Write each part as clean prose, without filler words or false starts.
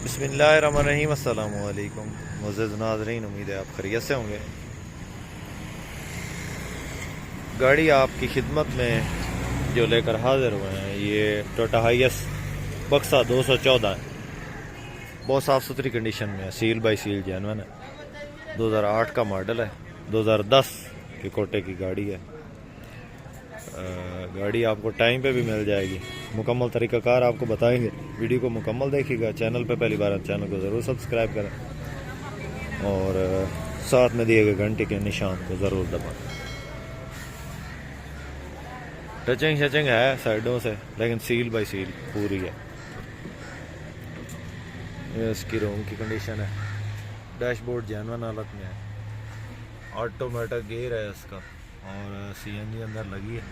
बिस्मिल्लाहिर्रहमानिर्रहीम। अस्सलामु अलैकुम मुअज़्ज़ज़ नाज़रीन, उम्मीद है आप खैरियत से होंगे। गाड़ी आपकी खिदमत में जो लेकर हाज़िर हुए हैं ये टोयोटा हाइएस बक्सा 214 है। बहुत साफ़ सुथरी कंडीशन में है, सील बाई सील जेन्युइन है। 2008 का मॉडल है, 2010 के कोटे की गाड़ी है। गाड़ी आपको टाइम पे भी मिल जाएगी। मुकम्मल तरीक़ाकार आपको बताएंगे, वीडियो को मुकम्मल देखिएगा। चैनल पे पहली बार चैनल को ज़रूर सब्सक्राइब करें और साथ में दिए गए घंटे के निशान को ज़रूर दबाएं। टचिंग शचिंग है साइडों से, लेकिन सील बाई सील पूरी है। ये इसकी रूम की कंडीशन है। डैशबोर्ड जेन्युइन हालत में है। ऑटोमेटिक गियर है इसका और सीएनजी अंदर लगी है।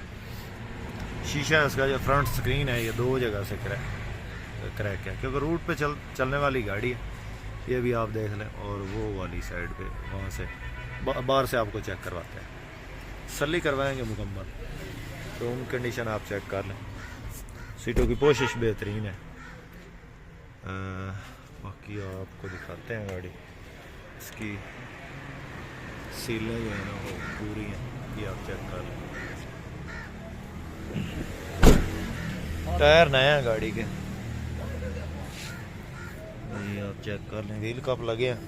शीशा इसका जो फ्रंट स्क्रीन है ये दो जगह से क्रैक है, क्योंकि रूट पे चलने वाली गाड़ी है। ये भी आप देख लें, और वो वाली साइड पे वहाँ से बाहर से आपको चेक करवाते हैं, तसल्ली करवाएंगे मुकम्मल। रूम कंडीशन आप चेक कर लें। सीटों की पोशिश बेहतरीन है। बाकी आपको दिखाते हैं गाड़ी। इसकी सीलें जो है ना वो पूरी हैं, ये आप चेक कर लें। टायर नए हैं गाड़ी के, ये आप चेक कर लें। व्हील कप लगे हैं।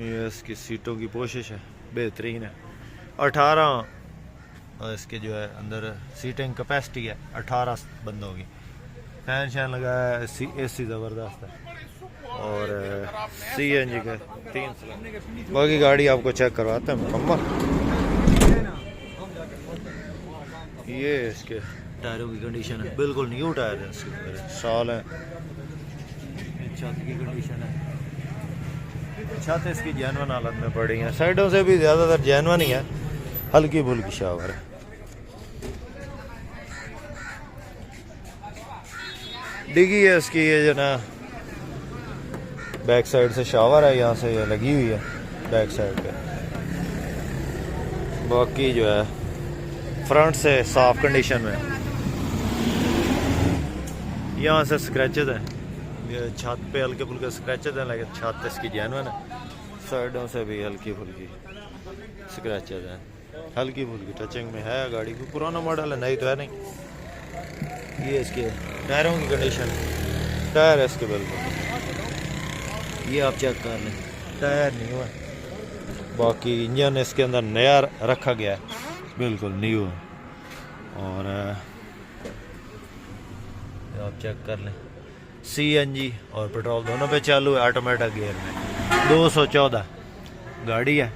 ये इसकी सीटों की पोशिश है, बेहतरीन है। 18 इसके जो है अंदर सीटिंग कैपेसिटी है 18 बंदों की। फैन शैन लगाया है, एसी ज़बरदस्त है और सीएनजी का 3 सिलेंडर। बाकी गाड़ी आपको चेक करवाते हैं मुकम्मल। ये इसके टायरों की कंडीशन है, बिल्कुल न्यू टायर है इसके, साल है। छत की कंडीशन है, छत इसकी जेन्युइन हालत में पड़ी है। साइडों से भी ज़्यादातर जेन्युइन ही है, हल्की फुल्की शावर है। डिगी है इसकी, ये जो ना बैक साइड से शावर है, यहाँ से ये लगी हुई है बैक साइड पे। बाकी जो है फ्रंट से साफ कंडीशन में। यहाँ से स्क्रैचेज हैं, ये छत पे हल्के फुल्के स्क्रैचेज हैं, लेकिन छत इसकी जेन्युइन है। साइडों से भी हल्की फुल्की स्क्रैचेज हैं, हल्की फुल्की टचिंग में है। गाड़ी को पुराना मॉडल है, नई तो है नहीं। ये इसके टायरों की कंडीशन है, टायर है इसके बिल्कुल, ये आप चेक कर लें, टायर न्यू है। बाकी इंजन इसके अंदर नया रखा गया है, बिल्कुल न्यू है। और आप चेक कर लें, सीएनजी और पेट्रोल दोनों पे चालू है, ऑटोमेटिक गियर में। 214 गाड़ी है।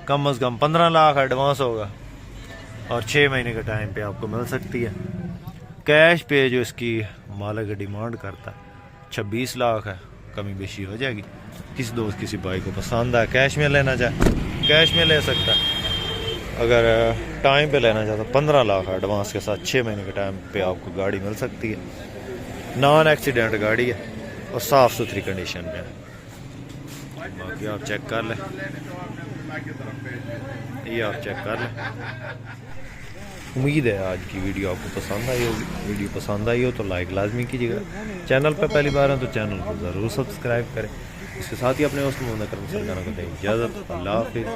कम से कम 15 लाख एडवांस होगा और 6 महीने के टाइम पे आपको मिल सकती है। कैश पे जो इसकी मालिक डिमांड करता है 26 लाख है, कमी बेशी हो जाएगी। किसी दोस्त किसी भाई को पसंद है, कैश में लेना चाहे कैश में ले सकता है। अगर टाइम पे लेना चाहता 15 लाख एडवांस के साथ 6 महीने के टाइम पे आपको गाड़ी मिल सकती है। नॉन एक्सीडेंट गाड़ी है और साफ़ सुथरी कंडीशन में है। बाकी आप चेक कर लें, ये आप चेक कर लें। उम्मीद है आज की वीडियो आपको पसंद आई होगी। वीडियो पसंद आई हो तो लाइक लाजमी कीजिएगा। चैनल पर पहली बार है तो चैनल को ज़रूर सब्सक्राइब करें। इसके साथ ही अपने दोस्तों को दें इजाज़त। अल्लाह हाफ़िज़।